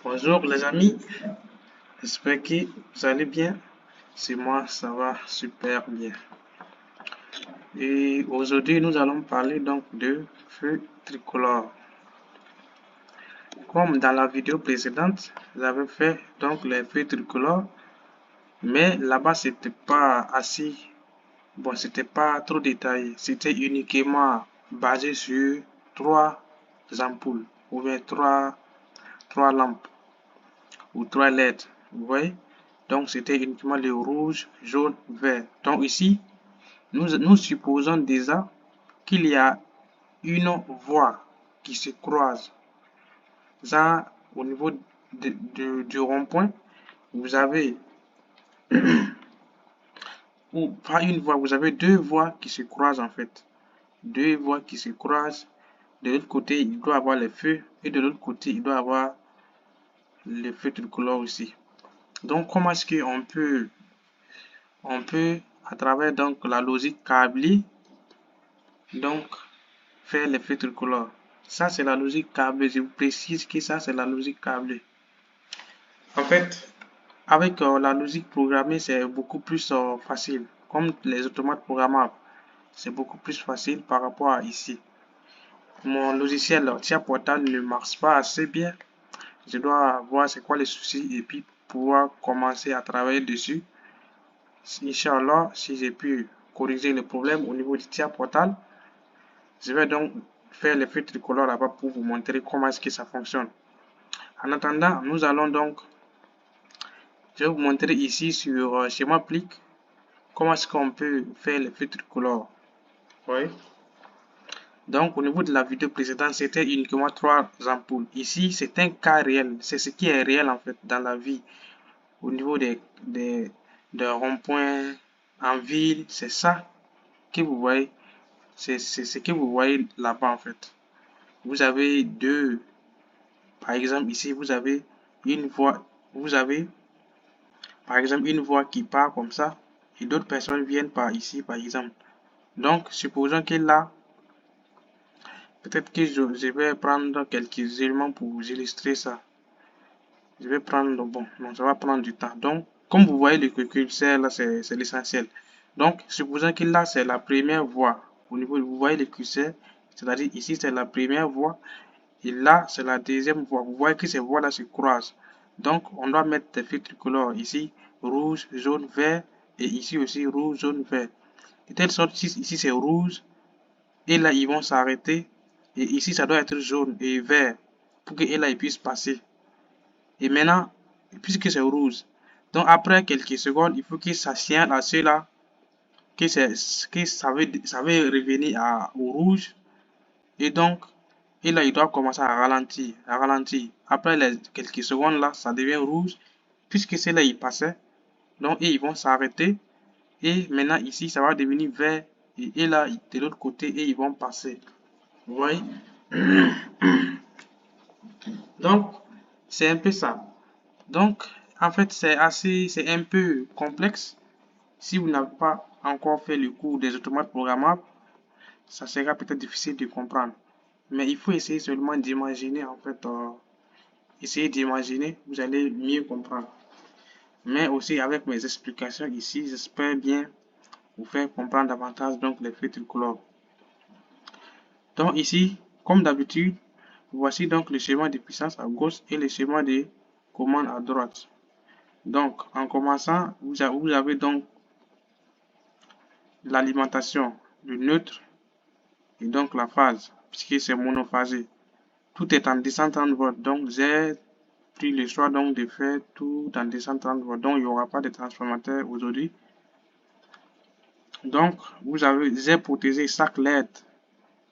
Bonjour les amis, j'espère que vous allez bien. C'est moi, ça va super bien. Et aujourd'hui, nous allons parler donc de feu tricolore. Comme dans la vidéo précédente, j'avais fait donc les feux tricolores, mais là-bas c'était pas assez, bon, c'était pas trop détaillé. C'était uniquement basé sur trois ampoules ou bien trois lampes ou trois LED. Vous voyez? Donc, c'était uniquement le rouge, jaune, vert. Donc, ici, nous supposons déjà qu'il y a une voie qui se croise. Ça, au niveau du rond-point, vous avez, ou pas une voie, vous avez deux voies qui se croisent en fait. Deux voies qui se croisent. De l'autre côté, il doit y avoir les feux et de l'autre côté, il doit y avoir les feux tricolores aussi. Donc, comment est-ce qu'on peut, à travers donc la logique câblée, donc faire l'effet tricolore. Ça, c'est la logique câblée. Je vous précise que ça, c'est la logique câblée. En fait, avec la logique programmée, c'est beaucoup plus facile. Comme les automates programmables, c'est beaucoup plus facile par rapport à ici. Mon logiciel Tia Portal ne marche pas assez bien. Je dois voir c'est quoi les soucis et puis pouvoir commencer à travailler dessus. Inch'Allah, si j'ai pu corriger le problème au niveau du Tia Portal, je vais donc faire l'effet tricolore là-bas pour vous montrer comment est-ce que ça fonctionne. En attendant, nous allons donc, je vais vous montrer ici sur schéma Plic comment est-ce qu'on peut faire l'effet tricolore. Oui. Donc au niveau de la vidéo précédente, c'était uniquement trois ampoules. Ici, c'est un cas réel. C'est ce qui est réel en fait dans la vie. Au niveau des ronds-points en ville, c'est ça que vous voyez. C'est ce que vous voyez là-bas en fait. Vous avez deux. Par exemple, ici, vous avez une voie, vous avez, par exemple, une voie qui part comme ça, et d'autres personnes viennent par ici, par exemple. Donc, supposons que là, peut-être que je vais prendre quelques éléments pour vous illustrer ça. Je vais prendre, bon, non, ça va prendre du temps. Donc, comme vous voyez le curseur, là, c'est l'essentiel. Donc, supposons que là, c'est la première voie. Au niveau, vous voyez le curseur, c'est-à-dire ici, c'est la première voie. Et là, c'est la deuxième voie. Vous voyez que ces voies-là se croisent. Donc, on doit mettre des feux tricolores. Ici, rouge, jaune, vert. Et ici aussi, rouge, jaune, vert. De telle sorte, ici c'est rouge. Et là, ils vont s'arrêter. Et ici, ça doit être jaune et vert. Pour que là, ils puissent passer. Et maintenant, puisque c'est rouge. Donc, après quelques secondes, il faut que ça signale à ceux-là que, ça veut revenir au rouge. Et donc, et là, il doit commencer à ralentir, à ralentir. Après les quelques secondes là, ça devient rouge, puisque c'est là il passait. Donc, et ils vont s'arrêter. Et maintenant, ici, ça va devenir vert. Et là, de l'autre côté, et ils vont passer. Vous voyez? Donc, c'est un peu ça. Donc, en fait, c'est un peu complexe. Si vous n'avez pas encore fait le cours des automates programmables, ça sera peut-être difficile de comprendre. Mais il faut essayer seulement d'imaginer, en fait, essayez d'imaginer, vous allez mieux comprendre. Mais aussi avec mes explications ici, j'espère bien vous faire comprendre davantage donc les feux tricolores. Donc ici, comme d'habitude, voici donc le schéma de puissance à gauche et le schéma de commande à droite. Donc en commençant, vous avez donc l'alimentation, le neutre et donc la phase, puisque c'est monophasé. Tout est en 230 volts, donc j'ai pris le choix donc de faire tout en 230 volts. Donc il n'y aura pas de transformateur aujourd'hui. Donc j'ai protégé chaque LED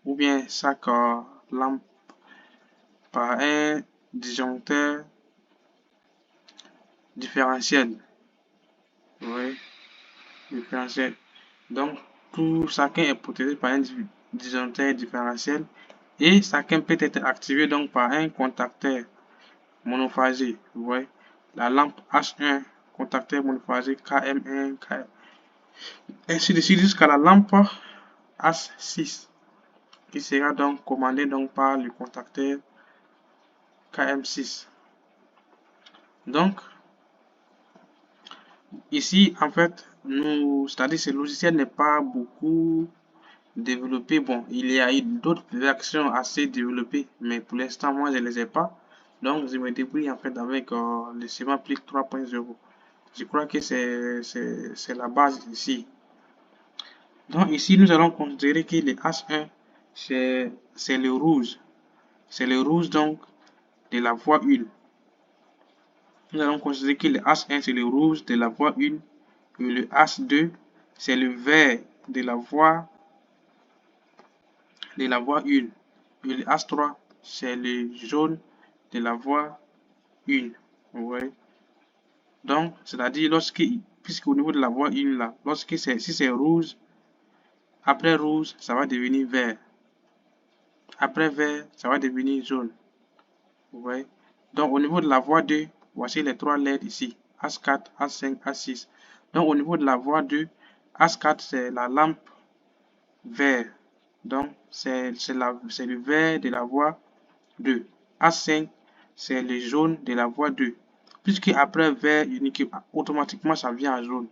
ou bien chaque lampe par un disjoncteur différentiel. Oui, différentiel. Donc tout chacun est protégé par un disjoncteur différentiel et chacun peut être activé donc par un contacteur monophasé. Vous voyez, la lampe H1, contacteur monophasé KM1, ainsi de suite jusqu'à la lampe H6 qui sera donc commandée donc par le contacteur KM6. Donc, ici, en fait, c'est-à-dire ce logiciel n'est pas beaucoup développé. Bon, il y a eu d'autres versions assez développées, mais pour l'instant, moi, je ne les ai pas. Donc, je me débrouille en fait avec le SemaPlik 3.0. Je crois que c'est la base ici. Donc, ici, nous allons considérer que le H1, c'est le rouge. C'est le rouge, donc, de la voie 1. Nous allons considérer que le H1, c'est le rouge de la voie 1. Et le H2, c'est le vert de la voie 1. Et le H3, c'est le jaune de la voie 1. Vous voyez? Donc, c'est-à-dire, puisqu'au niveau de la voie 1, là, si c'est rouge, après rouge, ça va devenir vert. Après vert, ça va devenir jaune. Vous voyez? Donc, au niveau de la voie 2, voici les 3 LED ici. H4, H5, H6. Donc, au niveau de la voie 2, H4, c'est la lampe vert. Donc, c'est le vert de la voie 2. H5, c'est le jaune de la voie 2. Puisque après vert, automatiquement, ça vient à jaune.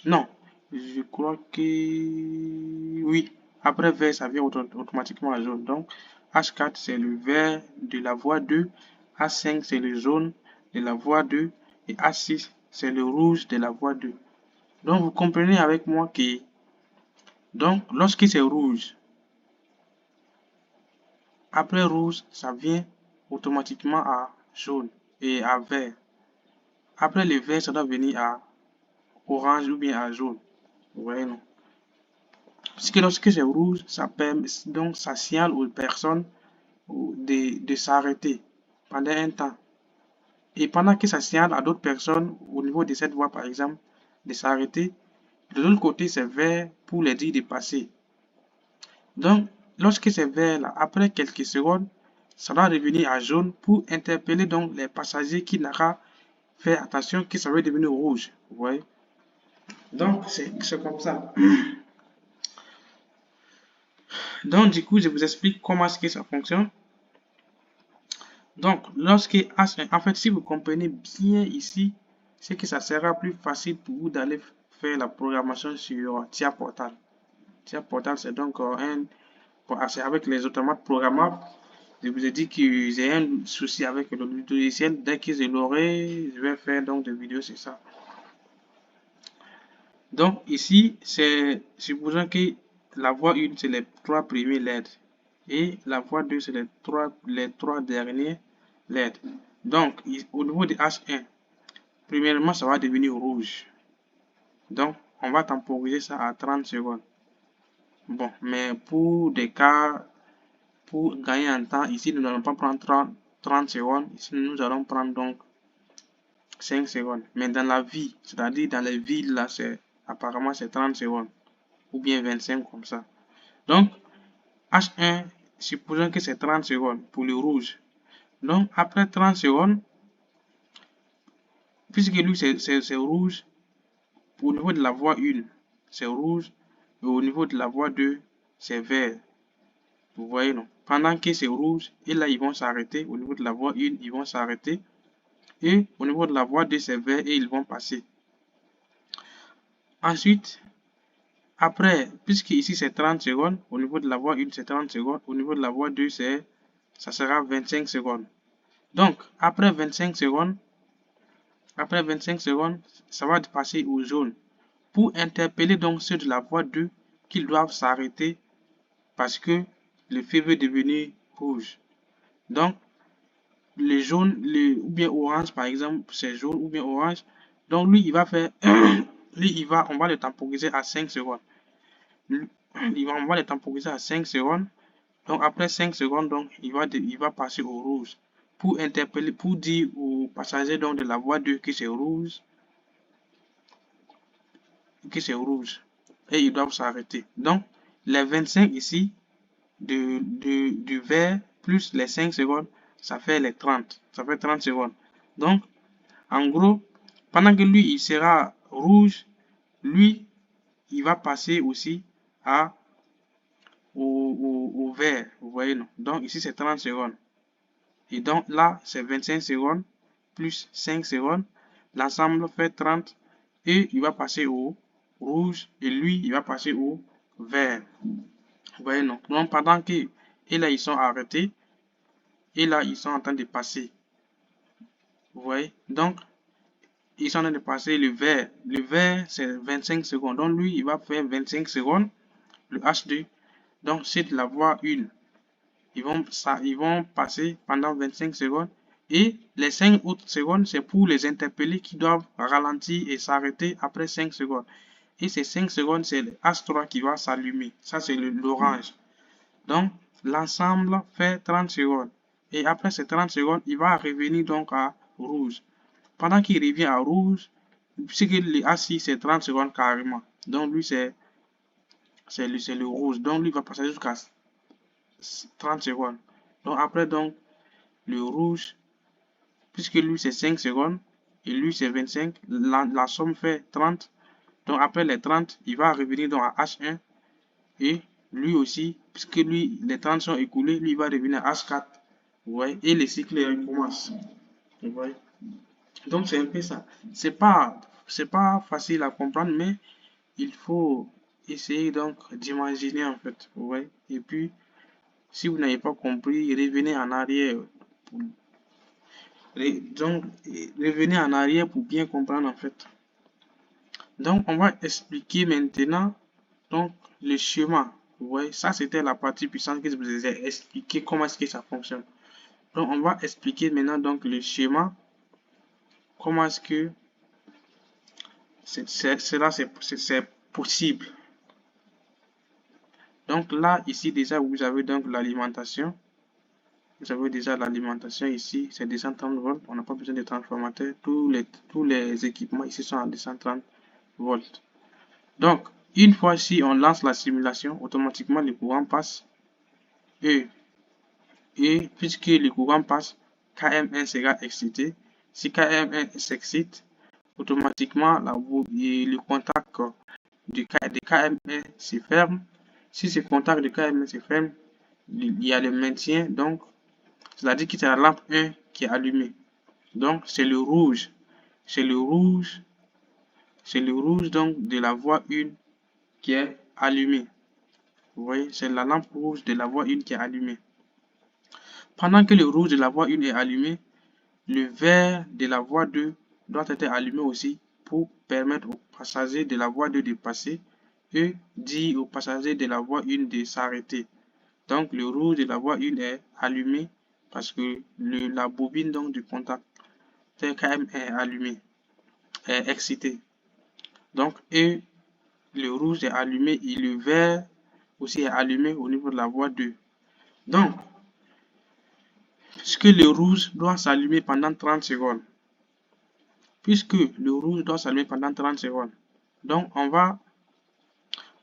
Non, je crois que oui. Après vert, ça vient automatiquement à jaune. Donc, H4, c'est le vert de la voie 2. H5, c'est le jaune de la voie 2. Et H6, c'est le rouge de la voie 2. Donc, vous comprenez avec moi que, donc, lorsque c'est rouge, après rouge, ça vient automatiquement à jaune et à vert. Après le vert, ça doit venir à orange ou bien à jaune. Vous voyez, non? Parce que lorsque c'est rouge, donc ça signale aux personnes de s'arrêter pendant un temps. Et pendant que ça signale à d'autres personnes, au niveau de cette voie par exemple, de s'arrêter, de l'autre côté c'est vert pour les dire de passer. Donc, lorsque c'est vert là, après quelques secondes, ça va revenir à jaune pour interpeller donc les passagers qui n'auront fait attention que ça va devenir rouge. Vous voyez? Donc, c'est comme ça. Donc, du coup, je vous explique comment est-ce que ça fonctionne. Donc, en fait, si vous comprenez bien ici, c'est que ça sera plus facile pour vous d'aller faire la programmation sur TIA Portal. TIA Portal, c'est donc c'est avec les automates programmables. Je vous ai dit que j'ai un souci avec le logiciel. Dès que je l'aurai, je vais faire donc des vidéos sur ça. Donc, ici, supposons que la voie 1, c'est les 3 premiers LED. Et la voie 2, c'est les trois derniers LED. Donc, au niveau de H1, premièrement, ça va devenir rouge. Donc, on va temporiser ça à 30 secondes. Bon, mais pour des cas, pour gagner en temps, ici, nous n'allons pas prendre 30 secondes. Ici, nous allons prendre donc 5 secondes. Mais dans la vie, c'est-à-dire dans les villes, là, apparemment, c'est 30 secondes. Ou bien 25 comme ça. Donc, H1, supposons que c'est 30 secondes pour le rouge. Donc, après 30 secondes, puisque lui, c'est rouge, au niveau de la voie 1, c'est rouge. Et au niveau de la voie 2, c'est vert. Vous voyez, non? Pendant que c'est rouge, et là, ils vont s'arrêter. Au niveau de la voie 1, ils vont s'arrêter. Et au niveau de la voie 2, c'est vert et ils vont passer. Ensuite, après, puisque ici c'est 30 secondes, au niveau de la voie 1, c'est 30 secondes. Au niveau de la voie 2, ça sera 25 secondes. Donc, après 25 secondes, ça va passer au jaune. Pour interpeller donc ceux de la voie 2 qu'ils doivent s'arrêter parce que le feu veut devenir rouge. Donc, le jaune, ou bien orange par exemple, c'est jaune ou bien orange. Donc, lui, il va faire, on va le temporiser à 5 secondes. On va le temporiser à 5 secondes. Donc, après 5 secondes, donc, il va passer au rouge pour interpeller, pour dire aux passagers donc, de la voie 2 que c'est rouge, et ils doivent s'arrêter. Donc, les 25 ici, du vert, plus les 5 secondes, ça fait les 30. Ça fait 30 secondes. Donc, en gros, pendant que lui, il sera rouge, lui, il va passer aussi au vert. Vous voyez, non? Donc, ici, c'est 30 secondes. Et donc, là, c'est 25 secondes. plus 5 secondes. L'ensemble fait 30 et il va passer au rouge et lui, il va passer au vert. Vous voyez, non? Donc, pendant que, et là, ils sont arrêtés, et là, ils sont en train de passer. Vous voyez? Donc, ils sont en train de passer le vert. Le vert, c'est 25 secondes. Donc, lui, il va faire 25 secondes, le H2. Donc, c'est de la voie 1. Ils vont passer pendant 25 secondes. Et les 5 autres secondes, c'est pour les interpellés qui doivent ralentir et s'arrêter après 5 secondes. Et ces 5 secondes, c'est le H3 qui va s'allumer. Ça, c'est l'orange. Donc, l'ensemble fait 30 secondes. Et après ces 30 secondes, il va revenir donc à rouge. Pendant qu'il revient à rouge, puisque le A6, c'est 30 secondes carrément. Donc, lui, c'est le rouge. Donc, lui va passer jusqu'à 30 secondes. Donc, après, donc, le rouge, puisque lui, c'est 5 secondes, et lui, c'est 25, la somme fait 30. Donc, après les 30, il va revenir donc à H1. Et lui aussi, puisque lui, les 30 sont écoulés, lui, il va revenir à H4. Vous voyez? Et le cycle recommence. Vous voyez? Donc, c'est un peu ça. C'est pas facile à comprendre, mais il faut essayer donc d'imaginer en fait. Vous voyez? Et puis, si vous n'avez pas compris, revenez en arrière. Donc, revenez en arrière pour bien comprendre en fait. Donc, on va expliquer maintenant donc le schéma. Vous voyez, ça c'était la partie puissante que je vous ai expliqué comment est-ce que ça fonctionne. Donc, on va expliquer maintenant donc le schéma. Comment est-ce que c'est possible. Donc là, ici déjà, vous avez donc l'alimentation. Vous avez déjà l'alimentation ici, c'est 230 volts. On n'a pas besoin de transformateur. Tous les équipements ici sont à 230 volts. Donc, une fois si on lance la simulation, automatiquement le courant passe. Et puisque le courant passe, KM1 sera excité. Si KM1 s'excite, automatiquement le contact de KM1 se ferme. Si ce contact de KM1 se ferme, il y a le maintien. Donc, c'est-à-dire que c'est la lampe 1 qui est allumée. Donc, c'est le rouge. C'est le rouge. C'est le rouge donc de la voie 1 qui est allumée. Vous voyez, c'est la lampe rouge de la voie 1 qui est allumée. Pendant que le rouge de la voie 1 est allumé, le vert de la voie 2 doit être allumé aussi pour permettre aux passagers de la voie 2 de passer et dire aux passagers de la voie 1 de s'arrêter. Donc le rouge de la voie 1 est allumé parce que la bobine donc, du contact TKM est allumée, est excitée. Donc et le rouge est allumé et le vert aussi est allumé au niveau de la voie 2. Donc, puisque le rouge doit s'allumer pendant 30 secondes, donc on va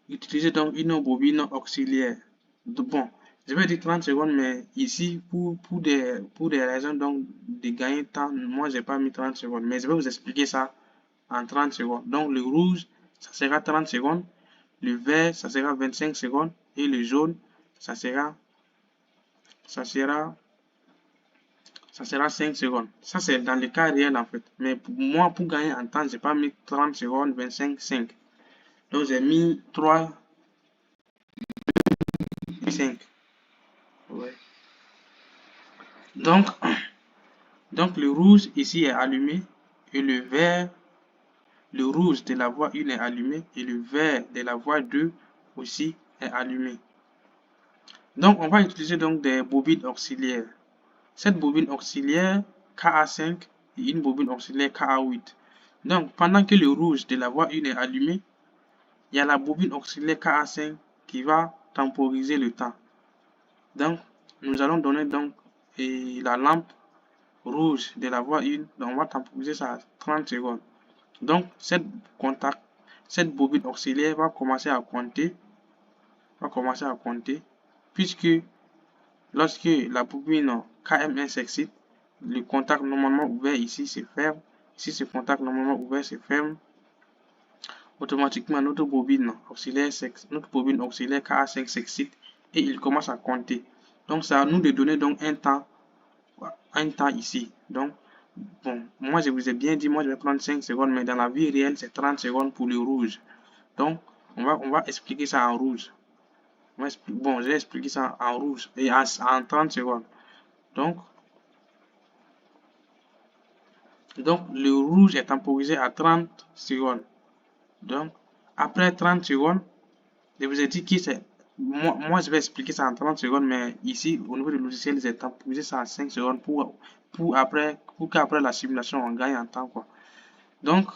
utiliser donc une bobine auxiliaire. Bon, je vais dire 30 secondes, mais ici, pour des raisons donc de gagner temps, moi, j'ai pas mis 30 secondes, mais je vais vous expliquer ça en 30 secondes. Donc, le rouge, ça sera 30 secondes, le vert, ça sera 25 secondes, et le jaune, ça sera 5 secondes. Ça, c'est dans le cas réel, en fait. Mais pour moi, pour gagner en temps, j'ai pas mis 30 secondes, 25, 5. Donc, j'ai mis 3 et 5. Ouais. Donc, le rouge ici est allumé et le vert, le rouge de la voie 1 est allumé et le vert de la voie 2 aussi est allumé. Donc, on va utiliser donc des bobines auxiliaires. Cette bobine auxiliaire KA5 et une bobine auxiliaire KA8. Donc, pendant que le rouge de la voie 1 est allumé, il y a la bobine auxiliaire KA5 qui va temporiser le temps. Donc, nous allons donner donc la lampe rouge de la voie 1, donc on va temporiser ça à 30 secondes. Donc, cette bobine auxiliaire va commencer à compter, puisque lorsque la bobine KM1 s'excite, le contact normalement ouvert ici se ferme. Si ce contact normalement ouvert se ferme, automatiquement notre bobine auxiliaire KA5 s'excite et il commence à compter. Donc, c'est à nous de donner donc un temps ici. Donc, Bon, moi je vous ai bien dit, moi je vais prendre 5 secondes, mais dans la vie réelle, c'est 30 secondes pour le rouge. Donc, on va expliquer ça en rouge. Bon, je vais expliquer ça en rouge et en 30 secondes. Donc, le rouge est temporisé à 30 secondes. Donc, après 30 secondes, je vous ai dit que c'est... Moi, je vais expliquer ça en 30 secondes, mais ici, au niveau du logiciel, j'ai temporisé ça à 5 secondes pour qu'après la simulation, on gagne en temps, quoi. Donc,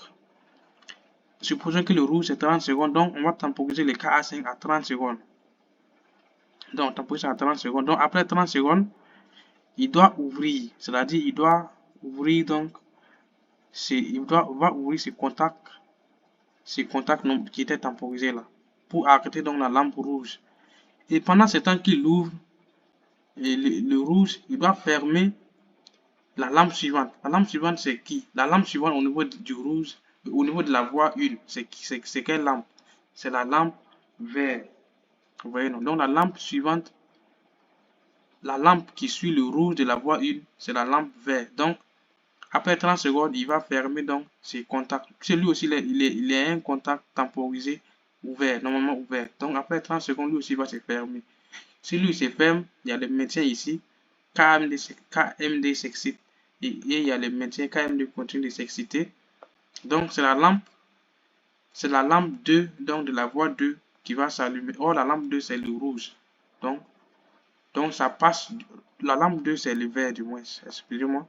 supposons que le rouge est 30 secondes, donc on va temporiser le KA5 à 30 secondes. Donc, temporiser à 30 secondes. Donc, après 30 secondes, il doit ouvrir, c'est-à-dire il doit ouvrir donc, va ouvrir ses contacts qui étaient temporisés là, pour arrêter donc la lampe rouge. Et pendant ce temps qu'il ouvre, et le rouge, il doit fermer la lampe suivante. La lampe suivante, c'est qui? La lampe suivante au niveau du rouge, au niveau de la voie 1, c'est quelle lampe? C'est la lampe vert. Vous voyez, non? Donc la lampe suivante, la lampe qui suit le rouge de la voie 1, c'est la lampe vert. Donc, après 30 secondes, il va fermer donc ses contacts. Celui aussi, il est un contact temporisé ouvert, normalement ouvert. Donc, après 30 secondes, lui aussi va se fermer. Si lui se ferme, il y a le maintien ici. KMD s'excite. Et il y a le maintien KMD continue de s'exciter. Donc, c'est la lampe 2, donc de la voie 2 qui va s'allumer. Or, la lampe 2, c'est le rouge. Donc, ça passe. La lampe 2, c'est le vert du moins. Excusez-moi.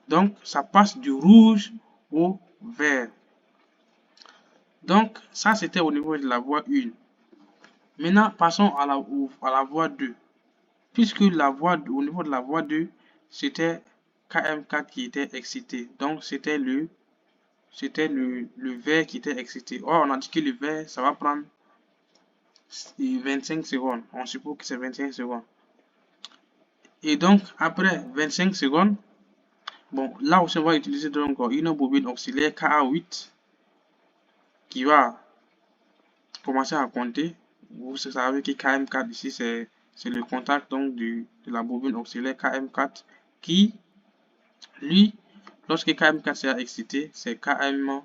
Donc, ça passe du rouge au vert. Donc, ça, c'était au niveau de la voie 1. Maintenant, passons à la voie 2. Puisque au niveau de la voie 2, c'était KM4 qui était excité. Donc, c'était le vert qui était excité. Or, on a dit que le vert, ça va prendre 25 secondes. On suppose que c'est 25 secondes. Et donc, après 25 secondes, bon, là aussi, on va utiliser donc une bobine auxiliaire KA8 qui va commencer à compter. Vous savez que KM4 ici, c'est le contact donc de la bobine auxiliaire KM4 qui, lui, lorsque KM4 sera excité, c'est KM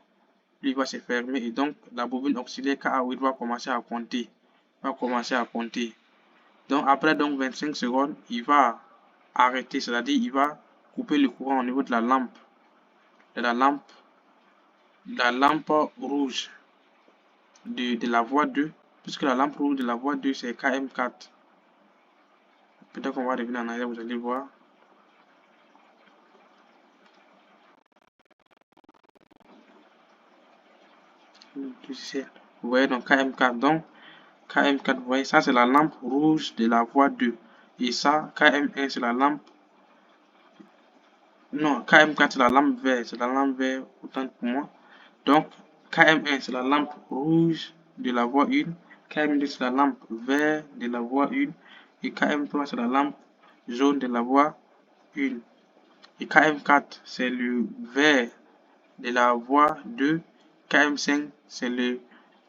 lui va se fermer et donc la bobine auxiliaire KA8 va commencer à compter. Donc après donc 25 secondes, il va arrêter, c'est-à-dire il va couper le courant au niveau de la lampe rouge de la voie 2, puisque la lampe rouge de la voie 2 c'est KM4. Peut-être qu'on va revenir en arrière, vous allez voir. Vous voyez donc KM4. Donc KM4, vous voyez, ça c'est la lampe rouge de la voie 2. Et ça, KM1, c'est la lampe. Non, KM4, c'est la lampe verte. C'est la lampe verte, autant pour moi. Donc, KM1, c'est la lampe rouge de la voie 1. KM2, c'est la lampe verte de la voie 1. Et KM3, c'est la lampe jaune de la voie 1. Et KM4, c'est le vert de la voie 2. KM5, c'est le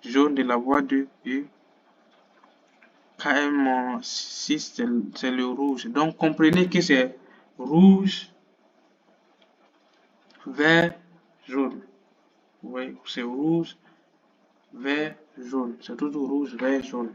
jaune de la voie 2. Et KM6, c'est le rouge. Donc, comprenez que c'est rouge, vert, jaune. Oui, c'est rouge, vert, jaune. C'est toujours rouge, vert, jaune.